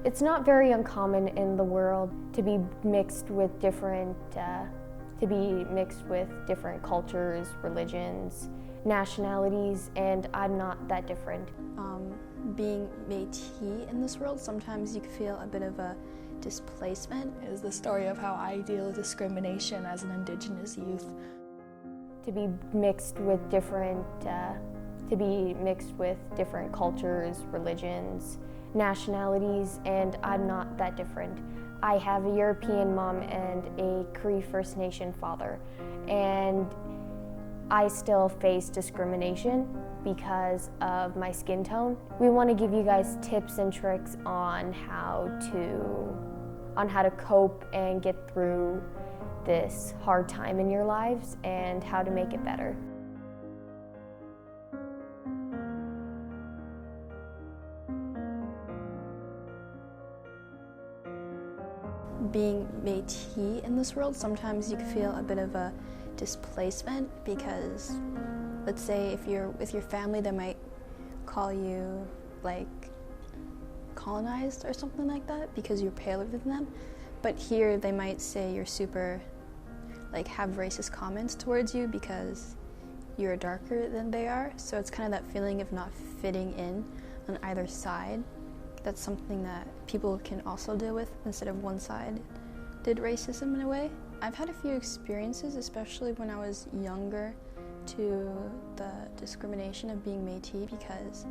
It's not very uncommon in the world to be mixed with different cultures, religions, nationalities, and I'm not that different. Being Métis in this world, sometimes you can feel a bit of a displacement. It is the story of how I deal with discrimination as an Indigenous youth. To be mixed with different cultures, religions, nationalities, and I'm not that different. I have a European mom and a Cree First Nation father, and I still face discrimination because of my skin tone. We want to give you guys tips and tricks on how to cope and get through this hard time in your lives and how to make it better. Being Métis in this world, sometimes you can feel a bit of a displacement because, let's say if you're with your family, they might call you like colonized or something like that because you're paler than them. But here they might say you're super, like, have racist comments towards you because you're darker than they are. So it's kind of that feeling of not fitting in on either side. That's something that people can also deal with instead of one side did racism in a way. I've had a few experiences, especially when I was younger, to the discrimination of being Métis because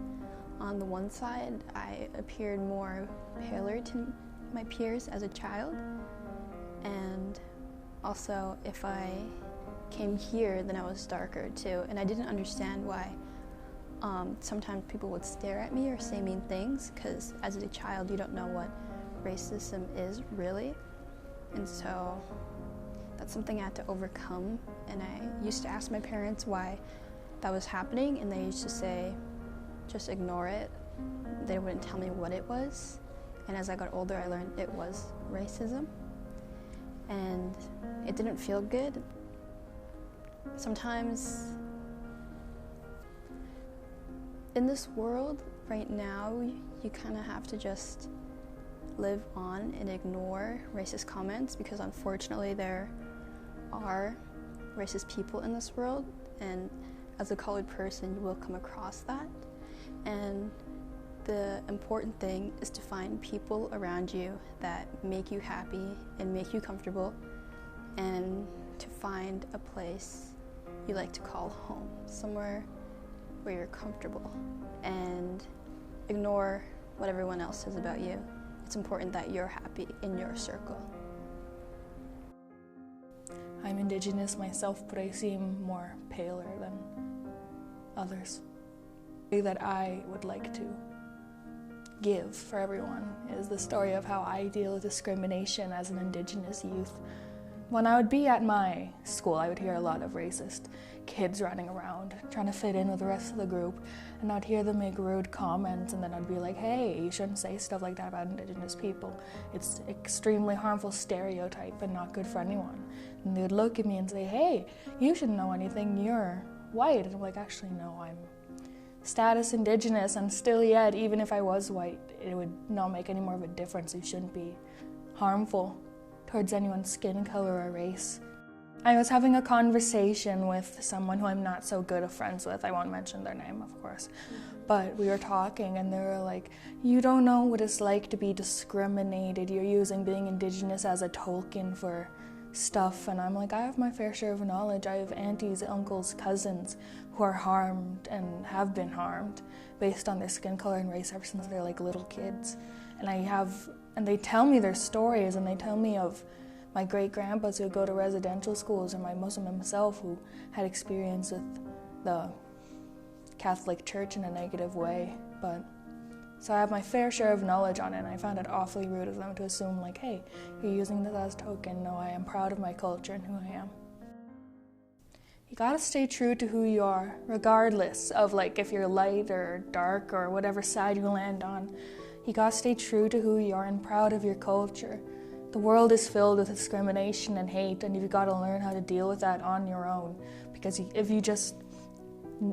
on the one side I appeared more paler to my peers as a child, and also if I came here then I was darker too, and I didn't understand why sometimes people would stare at me or say mean things because as a child you don't know what racism is really, and so that's something I had to overcome. And I used to ask my parents why that was happening, and they used to say just ignore it. They wouldn't tell me what it was, and as I got older I learned it was racism, and it didn't feel good. Sometimes in this world right now, you kind of have to just live on and ignore racist comments because unfortunately there are racist people in this world, and as a colored person you will come across that. And the important thing is to find people around you that make you happy and make you comfortable, and to find a place you like to call home, somewhere where you're comfortable, and ignore what everyone else says about you. It's important that you're happy in your circle. I'm Indigenous myself, but I seem more paler than others. The way that I would like to give for everyone is the story of how I deal with discrimination as an Indigenous youth. When I would be at my school, I would hear a lot of racist kids running around, trying to fit in with the rest of the group, and I'd hear them make rude comments, and then I'd be like, hey, you shouldn't say stuff like that about Indigenous people. It's extremely harmful stereotype and not good for anyone. And they would look at me and say, hey, you shouldn't know anything, you're white. And I'm like, actually, no, I'm status Indigenous, and still yet, even if I was white, it would not make any more of a difference. It shouldn't be harmful towards anyone's skin color or race. I was having a conversation with someone who I'm not so good of friends with. I won't mention their name, of course. But we were talking and they were like, you don't know what it's like to be discriminated. You're using being Indigenous as a token for stuff. And I'm like, I have my fair share of knowledge. I have aunties, uncles, cousins who are harmed and have been harmed based on their skin color and race ever since they're like little kids. And they tell me their stories, and they tell me of my great-grandpas who go to residential schools, and my Muslim himself who had experience with the Catholic Church in a negative way. So I have my fair share of knowledge on it, and I found it awfully rude of them to assume like, hey, you're using this as a token. No, I am proud of my culture and who I am. You gotta stay true to who you are, regardless of like if you're light or dark or whatever side you land on. You gotta stay true to who you are and proud of your culture. The world is filled with discrimination and hate, and you've gotta learn how to deal with that on your own. Because if you just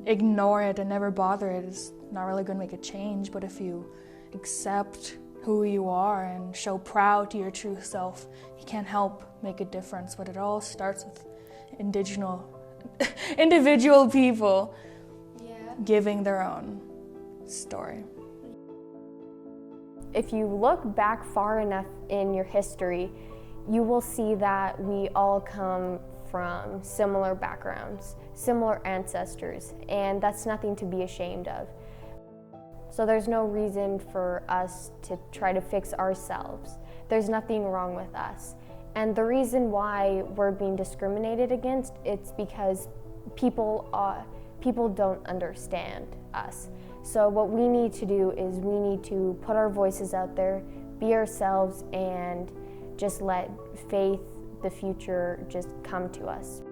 ignore it and never bother it, it's not really gonna make a change. But if you accept who you are and show proud to your true self, you can't help make a difference. But it all starts with individual people giving their own story. If you look back far enough in your history, you will see that we all come from similar backgrounds, similar ancestors, and that's nothing to be ashamed of. So there's no reason for us to try to fix ourselves. There's nothing wrong with us. And the reason why we're being discriminated against, it's because people don't understand us. So what we need to do is we need to put our voices out there, be ourselves, and just let faith, the future, just come to us.